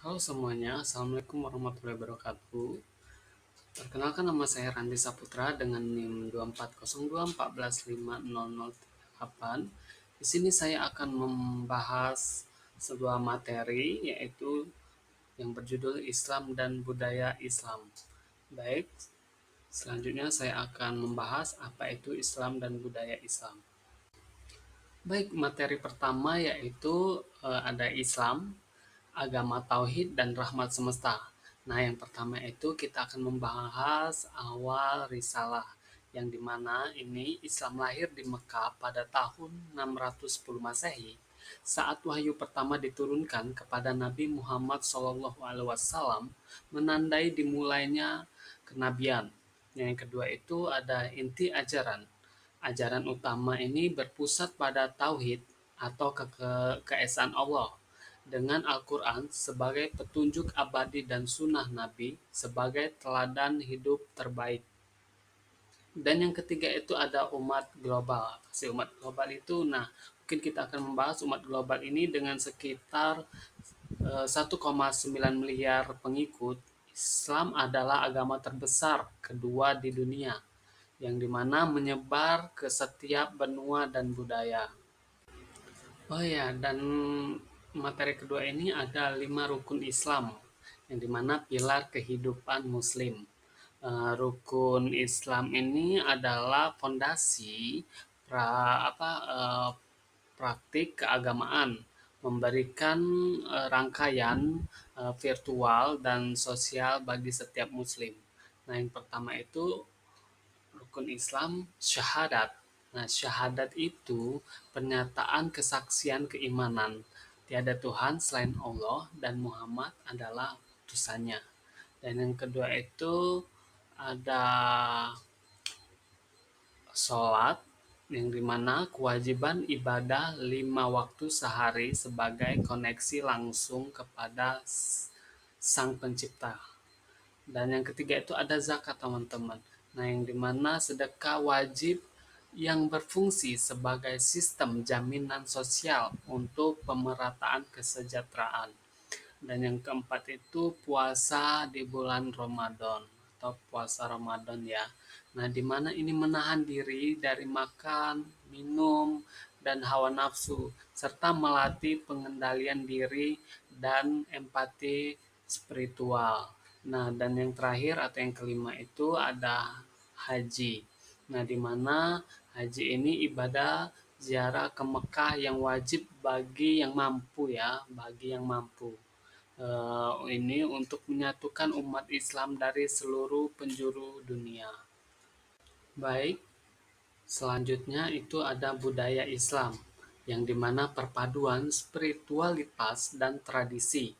Halo semuanya, Assalamualaikum warahmatullahi wabarakatuh. Perkenalkan nama saya Randi Saputra dengan NIM 2402145008. Di sini saya akan membahas sebuah materi yaitu yang berjudul Islam dan Budaya Islam. Baik, selanjutnya saya akan membahas apa itu Islam dan budaya Islam. Baik, materi pertama yaitu ada Islam, agama tauhid dan rahmat semesta. Nah, yang pertama itu kita akan membahas awal risalah yang dimana ini Islam lahir di Mekah pada tahun 610 Masehi saat wahyu pertama diturunkan kepada Nabi Muhammad SAW menandai dimulainya kenabian. Yang kedua itu ada inti ajaran. Ajaran utama ini berpusat pada tauhid atau keesaan Allah dengan Al-Quran sebagai petunjuk abadi dan sunnah Nabi sebagai teladan hidup terbaik. Dan yang ketiga itu ada umat global. Si umat global itu, nah mungkin kita akan membahas umat global ini dengan sekitar 1,9 miliar pengikut. Islam adalah agama terbesar kedua di dunia yang dimana menyebar ke setiap benua dan budaya. Oh ya, dan materi kedua ini ada 5 rukun Islam, yang dimana pilar kehidupan Muslim. Rukun Islam ini adalah fondasi pra, apa, praktik keagamaan, memberikan rangkaian virtual dan sosial bagi setiap Muslim. Nah, yang pertama itu rukun Islam syahadat. Nah, syahadat itu pernyataan kesaksian keimanan tiada Tuhan selain Allah dan Muhammad adalah utusannya. Dan yang kedua itu ada sholat yang dimana kewajiban ibadah 5 waktu sehari sebagai koneksi langsung kepada Sang Pencipta. Dan yang ketiga itu ada zakat teman-teman. Nah, yang dimana sedekah wajib yang berfungsi sebagai sistem jaminan sosial untuk pemerataan kesejahteraan. Dan yang keempat itu puasa di bulan Ramadan atau puasa Ramadan ya. Nah, di mana ini menahan diri dari makan, minum, dan hawa nafsu, serta melatih pengendalian diri dan empati spiritual. Nah, dan yang terakhir atau yang kelima itu ada haji. Nah, di mana haji ini ibadah ziarah ke Mekah yang wajib bagi yang mampu ya, bagi yang mampu. Ini untuk menyatukan umat Islam dari seluruh penjuru dunia. Baik, selanjutnya itu ada budaya Islam, yang dimana perpaduan spiritualitas dan tradisi.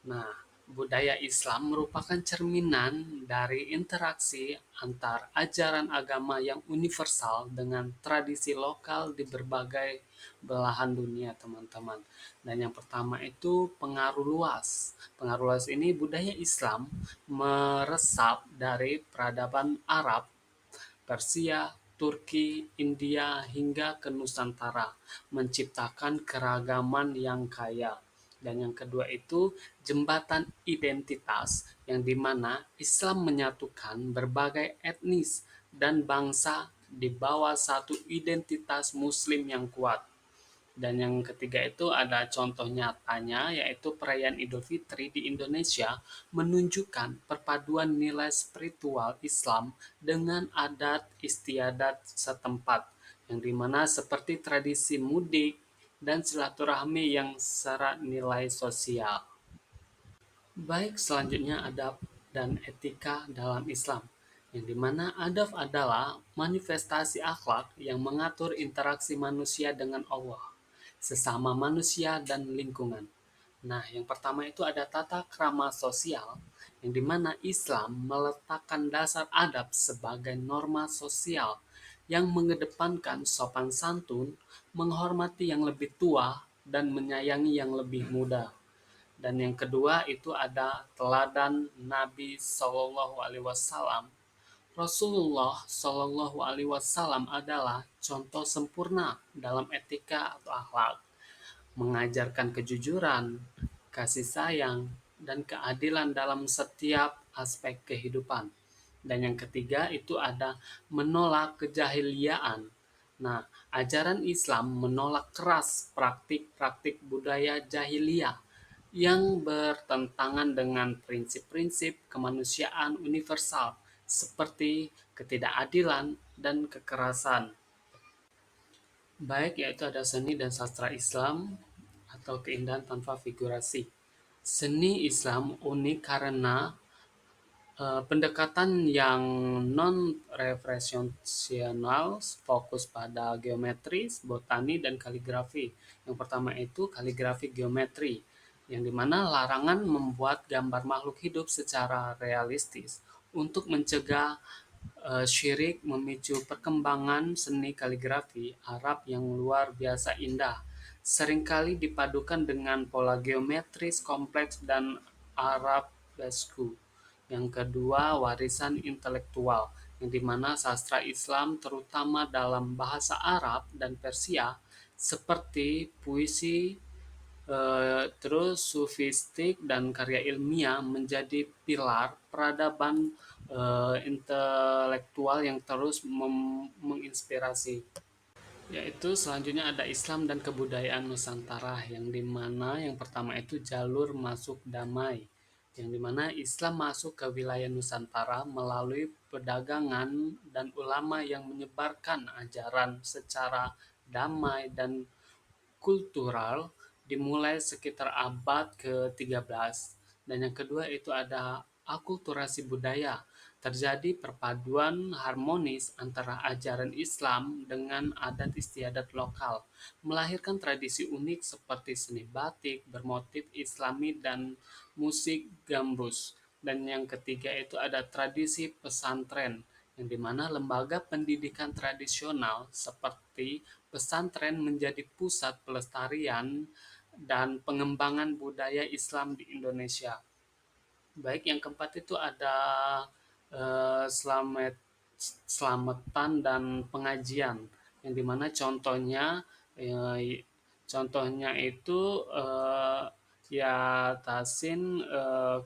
Nah, budaya Islam merupakan cerminan dari interaksi antar ajaran agama yang universal dengan tradisi lokal di berbagai belahan dunia, teman-teman. Dan yang pertama itu pengaruh luas. Pengaruh luas ini budaya Islam meresap dari peradaban Arab, Persia, Turki, India, hingga ke Nusantara, menciptakan keragaman yang kaya. Dan yang kedua itu jembatan identitas, yang dimana Islam menyatukan berbagai etnis dan bangsa di bawah satu identitas Muslim yang kuat. Dan yang ketiga itu ada contoh nyatanya yaitu perayaan Idul Fitri di Indonesia menunjukkan perpaduan nilai spiritual Islam dengan adat istiadat setempat yang dimana seperti tradisi mudik dan silaturahmi yang syarat nilai sosial. Baik, selanjutnya adab dan etika dalam Islam, yang dimana adab adalah manifestasi akhlak yang mengatur interaksi manusia dengan Allah, sesama manusia dan lingkungan. Nah, yang pertama itu ada tata krama sosial, yang dimana Islam meletakkan dasar adab sebagai norma sosial yang mengedepankan sopan santun, menghormati yang lebih tua, dan menyayangi yang lebih muda. Dan yang kedua itu ada teladan Nabi Shallallahu Alaihi Wasallam. Rasulullah Shallallahu Alaihi Wasallam adalah contoh sempurna dalam etika atau akhlak, mengajarkan kejujuran, kasih sayang, dan keadilan dalam setiap aspek kehidupan. Dan yang ketiga itu ada menolak kejahiliaan. Nah, ajaran Islam menolak keras praktik-praktik budaya jahiliyah yang bertentangan dengan prinsip-prinsip kemanusiaan universal seperti ketidakadilan dan kekerasan. Baik yaitu ada seni dan sastra Islam atau keindahan tanpa figurasi. Seni Islam unik karena pendekatan yang non-referensial fokus pada geometri, botani, dan kaligrafi. Yang pertama itu kaligrafi geometri, yang dimana larangan membuat gambar makhluk hidup secara realistis untuk mencegah syirik memicu perkembangan seni kaligrafi Arab yang luar biasa indah, seringkali dipadukan dengan pola geometris kompleks dan arabesque. Yang kedua, warisan intelektual, yang dimana sastra Islam terutama dalam bahasa Arab dan Persia seperti puisi, terus sufistik dan karya ilmiah menjadi pilar peradaban intelektual yang terus menginspirasi. Yaitu selanjutnya ada Islam dan kebudayaan Nusantara, yang dimana yang pertama itu jalur masuk damai, yang dimana Islam masuk ke wilayah Nusantara melalui perdagangan dan ulama yang menyebarkan ajaran secara damai dan kultural dimulai sekitar abad ke-13. Dan yang kedua itu ada akulturasi budaya. Terjadi perpaduan harmonis antara ajaran Islam dengan adat istiadat lokal, melahirkan tradisi unik seperti seni batik bermotif Islami dan musik gambus. Dan yang ketiga itu ada tradisi pesantren, yang dimana lembaga pendidikan tradisional seperti pesantren menjadi pusat pelestarian dan pengembangan budaya Islam di Indonesia. Baik, yang keempat itu ada selamat selamatan dan pengajian, yang dimana contohnya itu ya tasin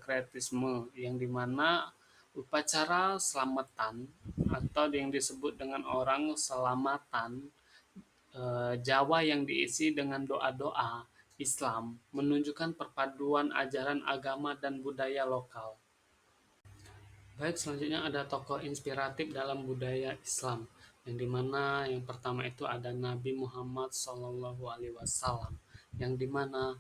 kreatisme, yang dimana upacara selamatan atau yang disebut dengan orang selamatan Jawa yang diisi dengan doa-doa Islam menunjukkan perpaduan ajaran agama dan budaya lokal. Baik, selanjutnya ada tokoh inspiratif dalam budaya Islam, yang dimana yang pertama itu ada Nabi Muhammad SAW, yang dimana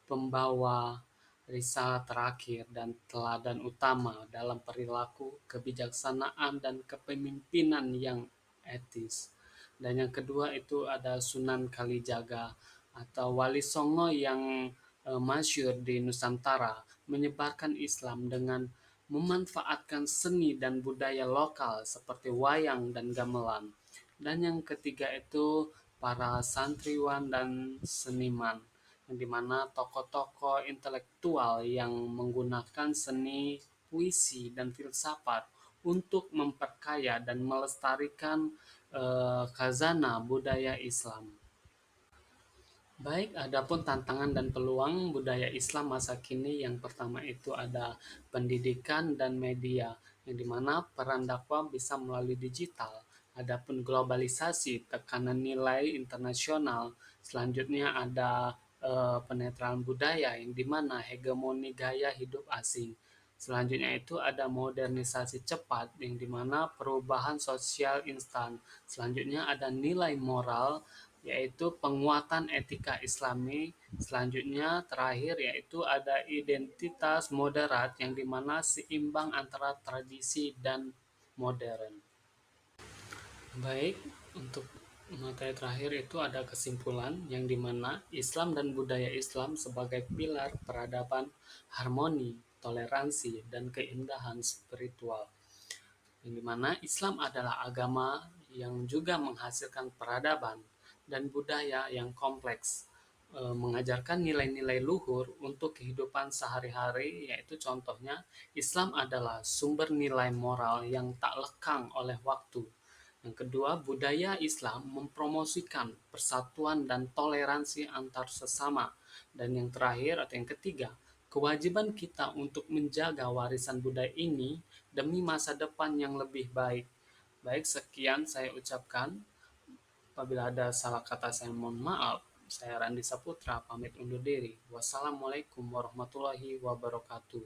pembawa risalah terakhir dan teladan utama dalam perilaku, kebijaksanaan, dan kepemimpinan yang etis. Dan yang kedua itu ada Sunan Kalijaga atau Wali Songo yang masyhur di Nusantara, menyebarkan Islam dengan memanfaatkan seni dan budaya lokal seperti wayang dan gamelan. Dan yang ketiga itu para santriwan dan seniman, yang dimana tokoh-tokoh intelektual yang menggunakan seni, puisi, dan filsafat untuk memperkaya dan melestarikan khazanah budaya Islam. Baik, adapun tantangan dan peluang budaya Islam masa kini, yang pertama itu ada pendidikan dan media, yang dimana peran dakwah bisa melalui digital. Adapun globalisasi, tekanan nilai internasional. Selanjutnya ada penetralan budaya, yang dimana hegemoni gaya hidup asing. Selanjutnya itu ada modernisasi cepat, yang dimana perubahan sosial instan. Selanjutnya ada nilai moral, yaitu penguatan etika Islami. Selanjutnya terakhir yaitu ada identitas moderat, yang dimana seimbang antara tradisi dan modern. Baik, untuk materi terakhir itu ada kesimpulan, yang dimana Islam dan budaya Islam sebagai pilar peradaban, harmoni, toleransi, dan keindahan spiritual, yang dimana Islam adalah agama yang juga menghasilkan peradaban dan budaya yang kompleks, mengajarkan nilai-nilai luhur untuk kehidupan sehari-hari, yaitu contohnya Islam adalah sumber nilai moral yang tak lekang oleh waktu. Yang kedua, budaya Islam mempromosikan persatuan dan toleransi antar sesama. Dan yang terakhir atau yang ketiga, Kewajiban kita untuk menjaga warisan budaya ini demi masa depan yang lebih baik. Baik, sekian saya ucapkan. Apabila ada salah kata saya mohon maaf. Saya Randi Saputra pamit undur diri. Wassalamualaikum warahmatullahi wabarakatuh.